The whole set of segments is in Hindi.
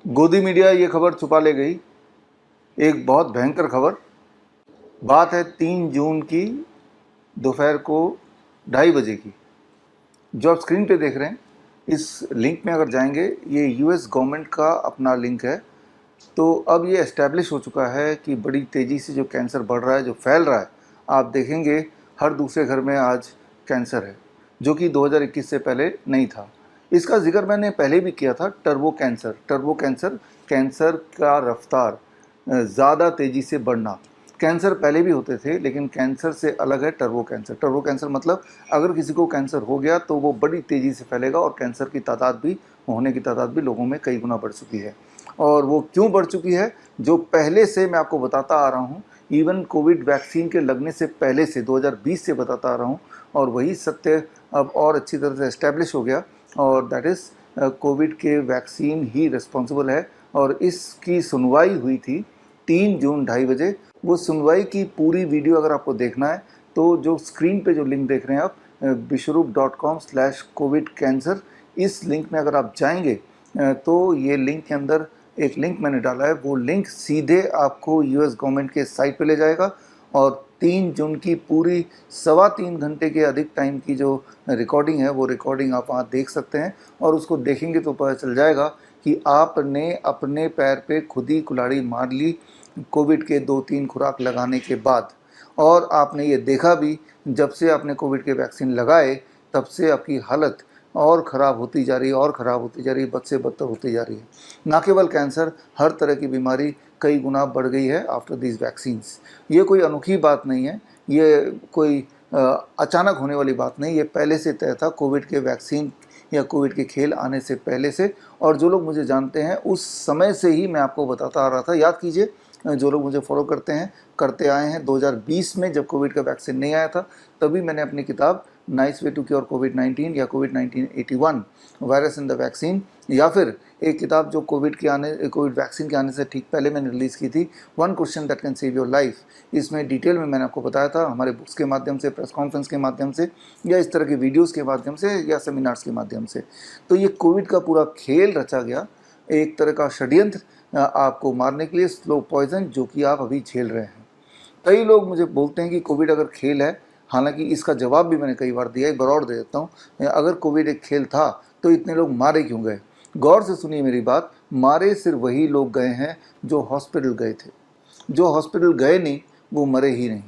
गोदी मीडिया ये खबर छुपा ले गई, एक बहुत भयंकर खबर। बात है 3 जून की दोपहर को 2:30 बजे की। जो आप स्क्रीन पे देख रहे हैं, इस लिंक में अगर जाएंगे, ये यूएस गवर्नमेंट का अपना लिंक है। तो अब ये एस्टैब्लिश हो चुका है कि बड़ी तेज़ी से जो कैंसर बढ़ रहा है, जो फैल रहा है, आप देखेंगे हर दूसरे घर में आज कैंसर है, जो कि 2021 से पहले नहीं था। इसका जिक्र मैंने पहले भी किया था। टर्बो कैंसर, कैंसर का रफ्तार ज़्यादा तेज़ी से बढ़ना। कैंसर पहले भी होते थे, लेकिन कैंसर से अलग है टर्बो कैंसर। टर्बो कैंसर मतलब अगर किसी को कैंसर हो गया तो वो बड़ी तेज़ी से फैलेगा, और कैंसर की तादाद भी, होने की तादाद भी लोगों में कई गुना बढ़ चुकी है। और वो क्यों बढ़ चुकी है, जो पहले से मैं आपको बताता आ रहा हूँ, इवन कोविड वैक्सीन के लगने से पहले से 2020 से बताता आ रहा हूँ, और वही सत्य अब और अच्छी तरह से एस्टैब्लिश हो गया। और दैट इज़ कोविड के वैक्सीन ही रिस्पॉन्सिबल है। और इसकी सुनवाई हुई थी 3 जून 2:30 बजे। वो सुनवाई की पूरी वीडियो अगर आपको देखना है तो जो स्क्रीन पे जो लिंक देख रहे हैं आप, bishrup.com/covid cancer, इस लिंक में अगर आप जाएंगे तो ये लिंक के अंदर एक लिंक मैंने डाला है। वो लिंक सीधे आपको यूएस गवर्नमेंट के साइट पे ले जाएगा, और 3 जून की पूरी 3.25 घंटे के अधिक टाइम की जो रिकॉर्डिंग है, वो रिकॉर्डिंग आप वहाँ देख सकते हैं। और उसको देखेंगे तो पता चल जाएगा कि आपने अपने पैर पे खुद ही कुल्हाड़ी मार ली कोविड के 2-3 खुराक लगाने के बाद। और आपने ये देखा भी, जब से आपने कोविड के वैक्सीन लगाए तब से आपकी हालत और ख़राब होती जा रही है, और ख़राब होती जा रही है, बद से बदतर होती जा रही है। ना केवल कैंसर, हर तरह की बीमारी कई गुना बढ़ गई है आफ्टर दीज वैक्सीन्स। ये कोई अनोखी बात नहीं है, ये कोई अचानक होने वाली बात नहीं, ये पहले से तय था, कोविड के वैक्सीन या कोविड के खेल आने से पहले से। और जो लोग मुझे जानते हैं, उस समय से ही मैं आपको बताता आ रहा था। याद कीजिए, जो लोग मुझे फॉलो करते हैं, करते आए हैं, 2020 में जब कोविड का वैक्सीन नहीं आया था, तभी मैंने अपनी किताब नाइस वे टू क्योर कोविड-19 या कोविड-1981 वायरस इन द वैक्सीन, या फिर एक किताब जो कोविड वैक्सीन के आने से ठीक पहले मैंने रिलीज़ की थी, 1 question that can save your life. इसमें डिटेल में मैंने आपको बताया था, हमारे बुक्स के माध्यम से, प्रेस कॉन्फ्रेंस के माध्यम से, या इस तरह के वीडियोज़ के माध्यम से, या सेमिनार्स के माध्यम से। तो ये कोविड का पूरा खेल रचा गया, एक तरह का षड्यंत्र आपको मारने के लिए, स्लो पॉइजन, जो कि आप अभी झेल रहे हैं। कई लोग मुझे बोलते हैं कि कोविड अगर खेल है, हालांकि इसका जवाब भी मैंने कई बार दिया, एक बार और दे देता हूँ। अगर कोविड एक खेल था तो इतने लोग मारे क्यों गए? गौर से सुनिए मेरी बात। मारे सिर्फ वही लोग गए हैं जो हॉस्पिटल गए थे। जो हॉस्पिटल गए नहीं, वो मरे ही नहीं।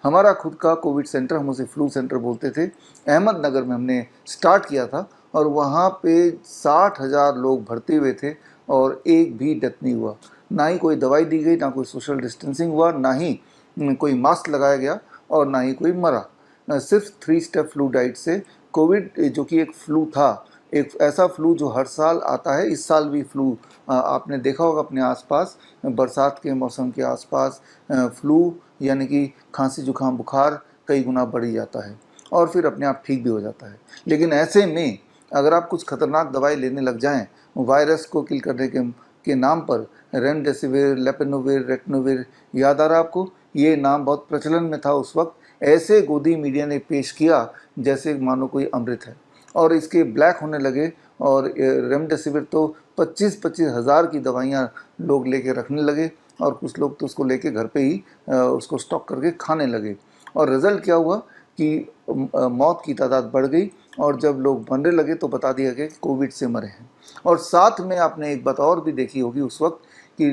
हमारा खुद का कोविड सेंटर, हम उसे फ्लू सेंटर बोलते थे, अहमदनगर में हमने स्टार्ट किया था, और वहाँ पे 60,000 लोग भर्ती हुए थे, और एक भी डेथ नहीं हुआ। ना ही कोई दवाई दी गई, ना कोई सोशल डिस्टेंसिंग हुआ, ना ही कोई मास्क लगाया गया, और ना ही कोई मरा। सिर्फ 3 स्टेप फ्लू डाइट से कोविड, जो कि एक फ्लू था, एक ऐसा फ्लू जो हर साल आता है। इस साल भी फ्लू, आपने देखा होगा अपने आसपास, बरसात के मौसम के आसपास फ्लू यानी कि खांसी जुकाम बुखार कई गुना बढ़ जाता है, और फिर अपने आप ठीक भी हो जाता है। लेकिन ऐसे में अगर आप कुछ खतरनाक दवाई लेने लग जाएं, वायरस को किल करने के नाम पर, रेमडेसिविर, लेपेनोविर, रेटनोविर, याद आ रहा है आपको? ये नाम बहुत प्रचलन में था उस वक्त। ऐसे गोदी मीडिया ने पेश किया जैसे मानो कोई अमृत है, और इसके ब्लैक होने लगे। और रेमडेसिविर तो 25-25 हज़ार की दवाइयाँ लोग लेके रखने लगे, और कुछ लोग तो उसको लेके घर पे ही उसको स्टॉक करके खाने लगे। और रिज़ल्ट क्या हुआ कि मौत की तादाद बढ़ गई, और जब लोग मरने लगे तो बता दिया गया कि कोविड से मरे हैं। और साथ में आपने एक बात और भी देखी होगी उस वक्त, कि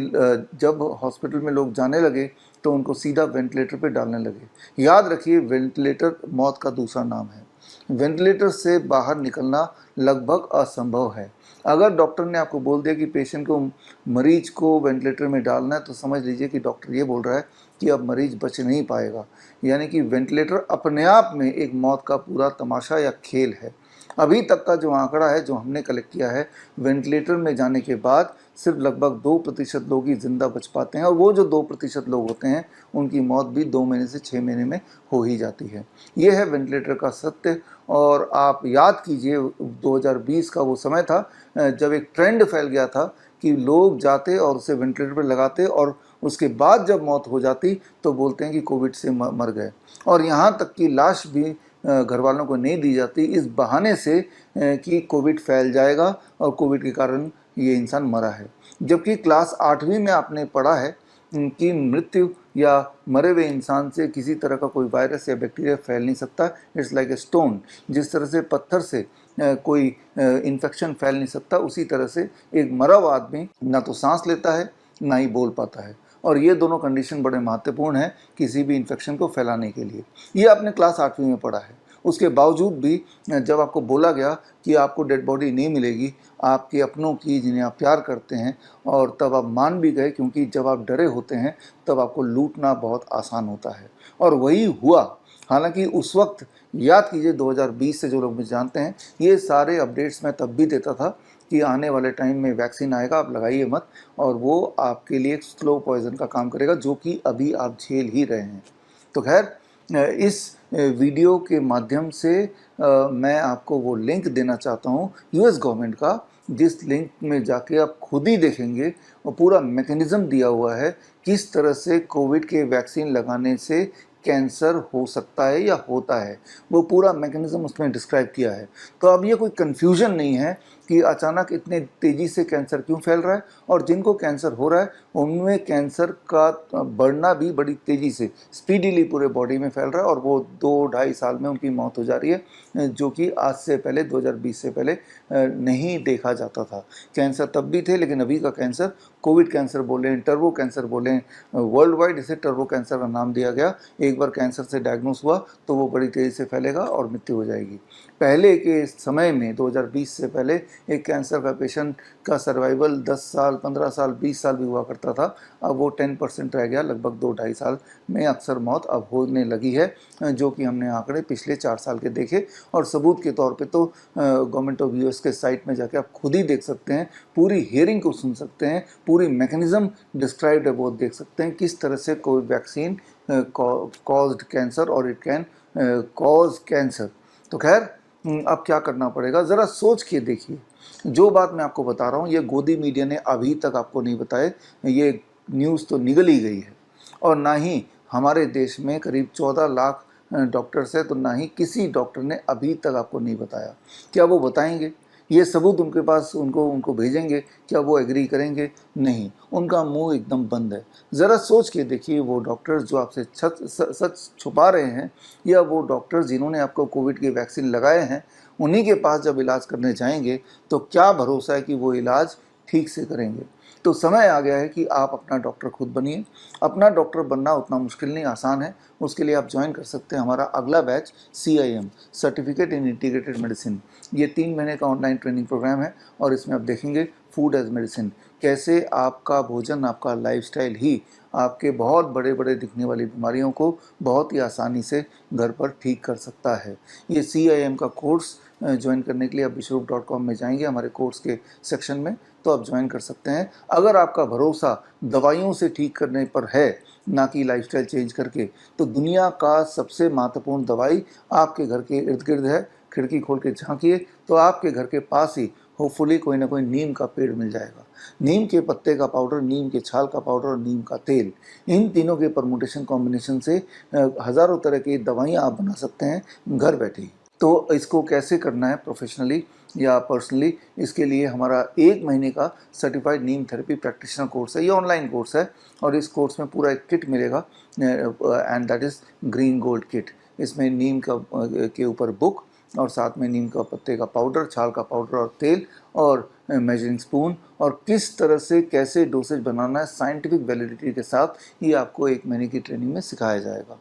जब हॉस्पिटल में लोग जाने लगे तो उनको सीधा वेंटिलेटर पे डालने लगे। याद रखिए, वेंटिलेटर मौत का दूसरा नाम है। वेंटिलेटर से बाहर निकलना लगभग असंभव है। अगर डॉक्टर ने आपको बोल दिया कि पेशेंट को, मरीज को वेंटिलेटर में डालना है, तो समझ लीजिए कि डॉक्टर ये बोल रहा है कि अब मरीज बच नहीं पाएगा। यानी कि वेंटिलेटर अपने आप में एक मौत का पूरा तमाशा या खेल है। अभी तक का जो आंकड़ा है, जो हमने कलेक्ट किया है, वेंटिलेटर में जाने के बाद सिर्फ लगभग 2% लोग ही जिंदा बच पाते हैं, और वो जो 2% लोग होते हैं, उनकी मौत भी 2 महीने से 6 महीने में हो ही जाती है। ये है वेंटिलेटर का सत्य। और आप याद कीजिए, 2020 का वो समय था जब एक ट्रेंड फैल गया था कि लोग जाते और उसे वेंटिलेटर पर लगाते, और उसके बाद जब मौत हो जाती तो बोलते हैं कि कोविड से मर गए। और यहाँ तक कि लाश भी घर वालों को नहीं दी जाती, इस बहाने से कि कोविड फैल जाएगा और कोविड के कारण ये इंसान मरा है। जबकि क्लास 8वीं में आपने पढ़ा है कि मृत्यु या मरे हुए इंसान से किसी तरह का कोई वायरस या बैक्टीरिया फैल नहीं सकता। It's like a stone. जिस तरह से पत्थर से कोई इन्फेक्शन फैल नहीं सकता, उसी तरह से एक मरा हुआ आदमी ना तो सांस लेता है ना ही बोल पाता है। और ये दोनों कंडीशन बड़े महत्वपूर्ण हैं किसी भी इन्फेक्शन को फैलाने के लिए। ये आपने क्लास 8वीं में पढ़ा है। उसके बावजूद भी जब आपको बोला गया कि आपको डेड बॉडी नहीं मिलेगी आपके अपनों की जिन्हें आप प्यार करते हैं, और तब आप मान भी गए, क्योंकि जब आप डरे होते हैं तब आपको लूटना बहुत आसान होता है। और वही हुआ। हालांकि उस वक्त याद कीजिए 2020 से जो लोग मुझे जानते हैं, ये सारे अपडेट्स मैं तब भी देता था कि आने वाले टाइम में वैक्सीन आएगा, आप लगाइए मत, और वो आपके लिए एक स्लो पॉइजन का काम करेगा, जो कि अभी आप झेल ही रहे हैं। तो खैर, इस वीडियो के माध्यम से मैं आपको वो लिंक देना चाहता हूँ यूएस गवर्नमेंट का, जिस लिंक में जाके आप खुद ही देखेंगे और पूरा मैकेनिज़्म दिया हुआ है किस तरह से कोविड के वैक्सीन लगाने से कैंसर हो सकता है या होता है। वो पूरा मैकेनिज़्म उसमें डिस्क्राइब किया है। तो अब ये कोई कन्फ्यूजन नहीं है कि अचानक इतने तेज़ी से कैंसर क्यों फैल रहा है, और जिनको कैंसर हो रहा है उनमें कैंसर का बढ़ना भी बड़ी तेज़ी से स्पीडीली पूरे बॉडी में फैल रहा है, और वो 2-2.5 साल में उनकी मौत हो जा रही है, जो कि आज से पहले 2020 से पहले नहीं देखा जाता था। कैंसर तब भी थे, लेकिन अभी का कैंसर कोविड कैंसर बोलें, टर्बो कैंसर बोलें, वर्ल्ड वाइड इसे टर्बो कैंसर का नाम दिया गया। एक बार कैंसर से डायग्नोस हुआ तो वो बड़ी तेज़ी से फैलेगा और मृत्यु हो जाएगी। पहले के समय में 2020 से पहले एक कैंसर का पेशेंट का सर्वाइवल 10 साल, 15 साल, 20 साल भी हुआ करता था। अब वो 10% रह गया, लगभग 2-2.5 साल में अक्सर मौत अब होने लगी है, जो कि हमने आंकड़े पिछले 4 साल के देखे। और सबूत के तौर पे तो गवर्नमेंट ऑफ यूएस के साइट में जाके आप खुद ही देख सकते हैं, पूरी हियरिंग को सुन सकते हैं, पूरी मैकेनिज्म डिस्क्राइब्ड है वो देख सकते हैं, किस तरह से कोविड वैक्सीन कॉज्ड कैंसर और इट कैन कॉज कैंसर। तो खैर, अब क्या करना पड़ेगा, ज़रा सोच के देखिए। जो बात मैं आपको बता रहा हूँ ये गोदी मीडिया ने अभी तक आपको नहीं बताए, ये न्यूज़ तो निगल ही गई है। और ना ही हमारे देश में करीब 14 लाख डॉक्टर्स हैं, तो ना ही किसी डॉक्टर ने अभी तक आपको नहीं बताया। क्या वो बताएंगे? ये सबूत उनके पास उनको भेजेंगे, क्या वो एग्री करेंगे? नहीं, उनका मुंह एकदम बंद है। ज़रा सोच के देखिए, वो डॉक्टर्स जो आपसे सच छुपा रहे हैं, या वो डॉक्टर्स जिन्होंने आपको कोविड की वैक्सीन लगाए हैं, उन्हीं के पास जब इलाज करने जाएंगे तो क्या भरोसा है कि वो इलाज ठीक से करेंगे। तो समय आ गया है कि आप अपना डॉक्टर खुद बनिए। अपना डॉक्टर बनना उतना मुश्किल नहीं, आसान है। उसके लिए आप ज्वाइन कर सकते हैं हमारा अगला batch CIM, certificate in integrated medicine. ये 3 महीने का ऑनलाइन ट्रेनिंग प्रोग्राम है, और इसमें आप देखेंगे फूड एज मेडिसिन, कैसे आपका भोजन, आपका लाइफस्टाइल ही आपके बहुत बड़े बड़े दिखने वाली बीमारियों को बहुत ही आसानी से घर पर ठीक कर सकता है। ये CIM का कोर्स ज्वाइन करने के लिए आप विश्वरूप.com में जाएंगे, हमारे कोर्स के सेक्शन में, तो आप ज्वाइन कर सकते हैं। अगर आपका भरोसा दवाइयों से ठीक करने पर है, ना कि लाइफस्टाइल चेंज करके, तो दुनिया का सबसे महत्वपूर्ण दवाई आपके घर के इर्द गिर्द है। खिड़की खोल के झांकिए तो आपके घर के पास ही होपफुली कोई ना कोई नीम का पेड़ मिल जाएगा। नीम के पत्ते का पाउडर, नीम के छाल का पाउडर और नीम का तेल, इन तीनों के परमुटेशन कॉम्बिनेशन से हज़ारों तरह की दवाइयाँ आप बना सकते हैं घर बैठे ही। तो इसको कैसे करना है प्रोफेशनली या पर्सनली, इसके लिए हमारा 1 महीने का सर्टिफाइड नीम थेरेपी प्रैक्टिशनर कोर्स है। ये ऑनलाइन कोर्स है, और इस कोर्स में पूरा एक किट मिलेगा, and that is green gold kit. इसमें नीम का के ऊपर बुक, और साथ में नीम का पत्ते का पाउडर, छाल का पाउडर और तेल, और मेजरिंग स्पून, और किस तरह से कैसे डोसेज बनाना है साइंटिफिक वैलिडिटी के साथ, ये आपको 1 महीने की ट्रेनिंग में सिखाया जाएगा।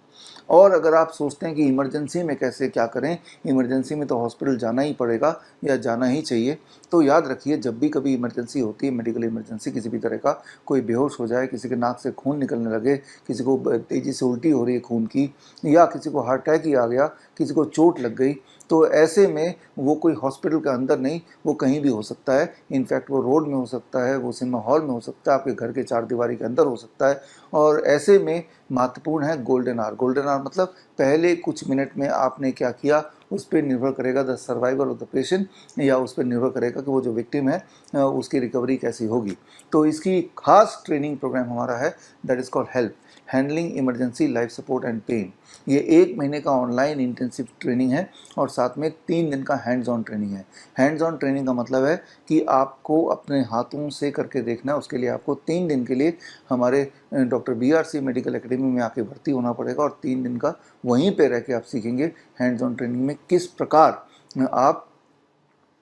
और अगर आप सोचते हैं कि इमरजेंसी में कैसे क्या करें, इमरजेंसी में तो हॉस्पिटल जाना ही पड़ेगा या जाना ही चाहिए, तो याद रखिए, जब भी कभी इमरजेंसी होती है, मेडिकल इमरजेंसी किसी भी तरह का, कोई बेहोश हो जाए, किसी के नाक से खून निकलने लगे, किसी को तेज़ी से उल्टी हो रही है खून की, या किसी को हार्ट अटैक ही आ गया, किसी को चोट लग गई, तो ऐसे में वो कोई हॉस्पिटल के अंदर नहीं, वो कहीं भी हो सकता है। इनफैक्ट वो रोड में हो सकता है, वो सिनेमा हॉल में हो सकता है, आपके घर के 4 दीवारी के अंदर हो सकता है। और ऐसे में महत्वपूर्ण है गोल्डन आवर। गोल्डन आवर मतलब पहले कुछ मिनट में आपने क्या किया उस पर निर्भर करेगा the survival of the patient, या उस पर निर्भर करेगा कि वो जो विक्टिम है उसकी रिकवरी कैसी होगी। तो इसकी खास ट्रेनिंग प्रोग्राम हमारा है, that is called help handling emergency life support and pain. ये 1 महीने का ऑनलाइन इंटेंसिव ट्रेनिंग है और साथ में 3 दिन का हैंड्स ऑन ट्रेनिंग है। हैंड्स ऑन ट्रेनिंग का मतलब है कि आपको अपने हाथों से करके देखना है। उसके लिए आपको 3 दिन के लिए हमारे डॉक्टर BRC मेडिकल एकेडमी में आके भर्ती होना पड़ेगा और 3 दिन का वहीं पे रह के आप सीखेंगे हैंड्स ऑन ट्रेनिंग में किस प्रकार आप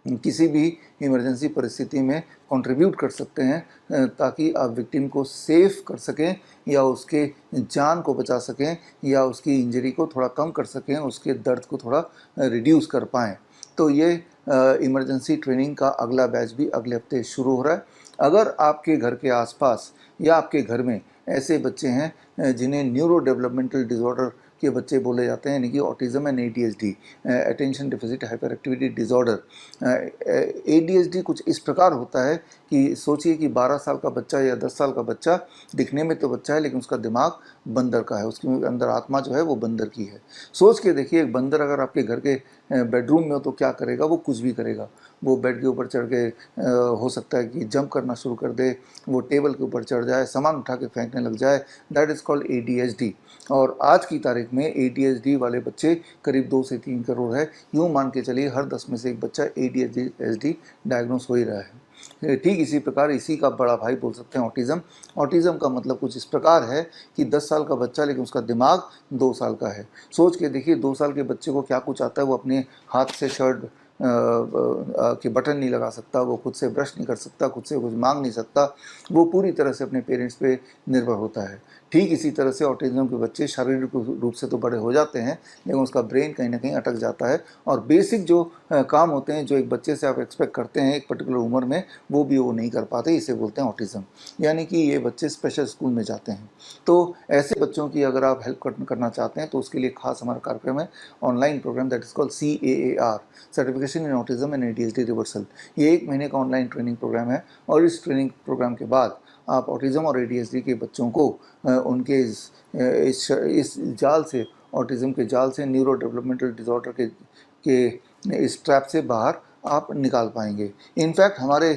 किसी भी इमरजेंसी परिस्थिति में कंट्रीब्यूट कर सकते हैं ताकि आप विक्टिम को सेफ कर सकें या उसके जान को बचा सकें या उसकी इंजरी को थोड़ा कम कर सकें, उसके दर्द को थोड़ा रिड्यूस कर पाएँ। तो ये इमरजेंसी ट्रेनिंग का अगला बैच भी अगले हफ्ते शुरू हो रहा है। अगर आपके घर के आसपास या आपके घर में ऐसे बच्चे हैं जिन्हें न्यूरो डेवलपमेंटल डिसऑर्डर के बच्चे बोले जाते हैं, यानी कि autism and ADHD, attention deficit hyper activity disorder. ADHD कुछ इस प्रकार होता है कि सोचिए कि 12 साल का बच्चा या 10 साल का बच्चा दिखने में तो बच्चा है लेकिन उसका दिमाग बंदर का है, उसके अंदर आत्मा जो है वो बंदर की है। सोच के देखिए, एक बंदर अगर आपके घर के बेडरूम में हो तो क्या करेगा? वो कुछ भी करेगा। वो बेड के ऊपर चढ़ के हो सकता है कि जंप करना शुरू कर दे, वो टेबल के ऊपर चढ़ जाए, सामान उठा के फेंकने लग जाए। That is called ADHD। और आज की तारीख में ADHD वाले बच्चे करीब 2 से 3 करोड़ है। यूँ मान के चलिए हर 10 में से एक बच्चा ADHD डायग्नोस हो ही रहा है। ठीक इसी प्रकार इसी का बड़ा भाई बोल सकते हैं ऑटिज़म। ऑटिज़म का मतलब कुछ इस प्रकार है कि 10 साल का बच्चा लेकिन उसका दिमाग 2 साल का है। सोच के देखिए 2 साल के बच्चे को क्या कुछ आता है। वो अपने हाथ से शर्ट के बटन नहीं लगा सकता, वो खुद से ब्रश नहीं कर सकता, खुद से कुछ मांग नहीं सकता, वो पूरी तरह से अपने पेरेंट्स पे निर्भर होता है। ठीक इसी तरह से ऑटिज़म के बच्चे शारीरिक रूप से तो बड़े हो जाते हैं लेकिन उसका ब्रेन कहीं ना कहीं अटक जाता है और बेसिक जो काम होते हैं जो एक बच्चे से आप एक्सपेक्ट करते हैं एक पर्टिकुलर उम्र में, वो भी वो नहीं कर पाते। इसे बोलते हैं ऑटिज़म, यानी कि ये बच्चे स्पेशल स्कूल में जाते हैं। तो ऐसे बच्चों की अगर आप हेल्प करना चाहते हैं तो उसके लिए खास हमारा कार्यक्रम है, online program, that is called CAAR, certification in autism and ADHD reversal. ये 1 महीने का ऑनलाइन ट्रेनिंग प्रोग्राम है और इस ट्रेनिंग प्रोग्राम के बाद आप ऑटिज़म और ADHD के बच्चों को उनके इस जाल से, ऑटिज़म के जाल से, न्यूरो डेवलपमेंटल डिसऑर्डर के इस ट्रैप से बाहर आप निकाल पाएंगे। इनफैक्ट हमारे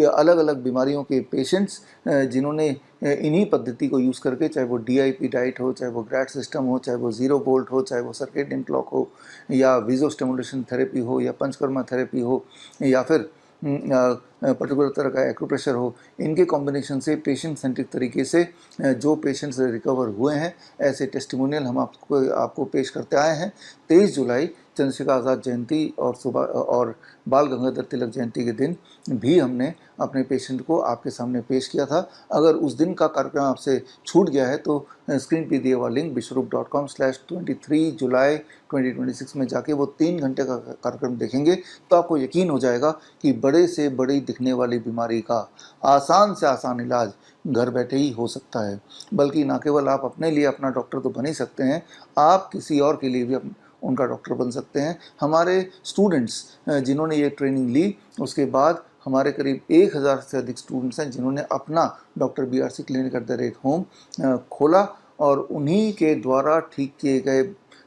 अलग अलग बीमारियों के पेशेंट्स जिन्होंने इन्हीं पद्धति को यूज़ करके, चाहे वो DIP डाइट हो, चाहे वो ग्रैड सिस्टम हो, चाहे वो ज़ीरो बोल्ट हो, चाहे वो सर्केडियन क्लॉक हो, या विज़ो स्टिमुलेशन थेरेपी हो, या पंचकर्मा थेरेपी हो, या फिर पर्टिकुलर तरह का एक्यूप्रेशर हो, इनके कॉम्बिनेशन से पेशेंट सेंट्रिक तरीके से जो पेशेंट्स रिकवर हुए हैं ऐसे टेस्टिमोनियल हम आपको पेश करते आए हैं। 23 जुलाई चंद्रशेखर आज़ाद जयंती और बाल गंगाधर तिलक जयंती के दिन भी हमने अपने पेशेंट को आपके सामने पेश किया था। अगर उस दिन का कार्यक्रम आपसे छूट गया है तो स्क्रीन पे दिए हुआ लिंक bishrup.com/23 जुलाई 2026 में जाके वो 3 घंटे का कार्यक्रम देखेंगे तो आपको यकीन हो जाएगा कि बड़े से बड़ी दिखने वाली बीमारी का आसान से आसान इलाज घर बैठे ही हो सकता है। बल्कि ना केवल आप अपने लिए अपना डॉक्टर तो बन ही सकते हैं, आप किसी और के लिए भी उनका डॉक्टर बन सकते हैं। हमारे स्टूडेंट्स जिन्होंने ये ट्रेनिंग ली, उसके बाद हमारे करीब 1000 से अधिक स्टूडेंट्स हैं जिन्होंने अपना डॉक्टर BRC क्लिनिक @home खोला और उन्हीं के द्वारा ठीक किए गए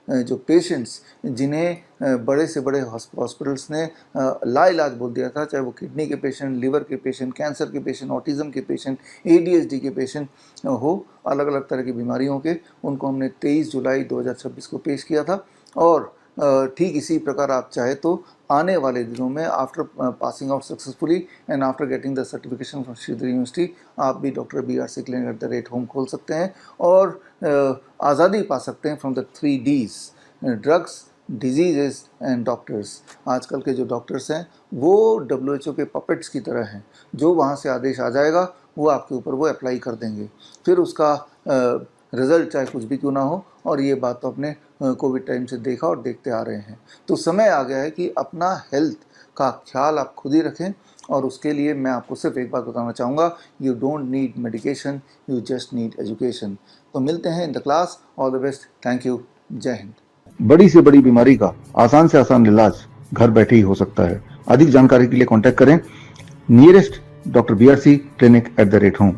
जो पेशेंट्स जिन्हें बड़े से बड़े हॉस्पिटल्स ने लाइलाज बोल दिया था, चाहे वो किडनी के पेशेंट, लिवर के पेशेंट, कैंसर के पेशेंट, ऑटिज़म के पेशेंट, ADHD के पेशेंट हो, अलग अलग तरह की बीमारियों के, उनको हमने 23 जुलाई 2026 को पेश किया था। और ठीक इसी प्रकार आप चाहे तो आने वाले दिनों में after passing out successfully and after getting the certification from Sridhar university आप भी डॉक्टर BRC क्लिनिक @home खोल सकते हैं और आज़ादी पा सकते हैं from the 3 Ds, drugs, disease and doctors. आजकल के जो डॉक्टर्स हैं वो WHO के पपेट्स की तरह हैं, जो वहाँ से आदेश आ जाएगा वो आपके ऊपर वो अप्लाई कर देंगे, फिर उसका रिज़ल्ट चाहे कुछ भी क्यों ना हो। और ये बात तो अपने कोविड टाइम से देखा और देखते आ रहे हैं। तो समय आ गया है कि अपना हेल्थ का ख्याल आप खुद ही रखें और उसके लिए मैं आपको सिर्फ एक बात बताना चाहूँगा, you don't need medication, you just need education. तो मिलते हैं in the class. All the best, thank you, जय हिंद। बड़ी से बड़ी बीमारी का आसान से आसान इलाज घर बैठे ही हो सकता है। अधिक जानकारी के लिए कॉन्टैक्ट करें nearest doctor BRC clinic @home।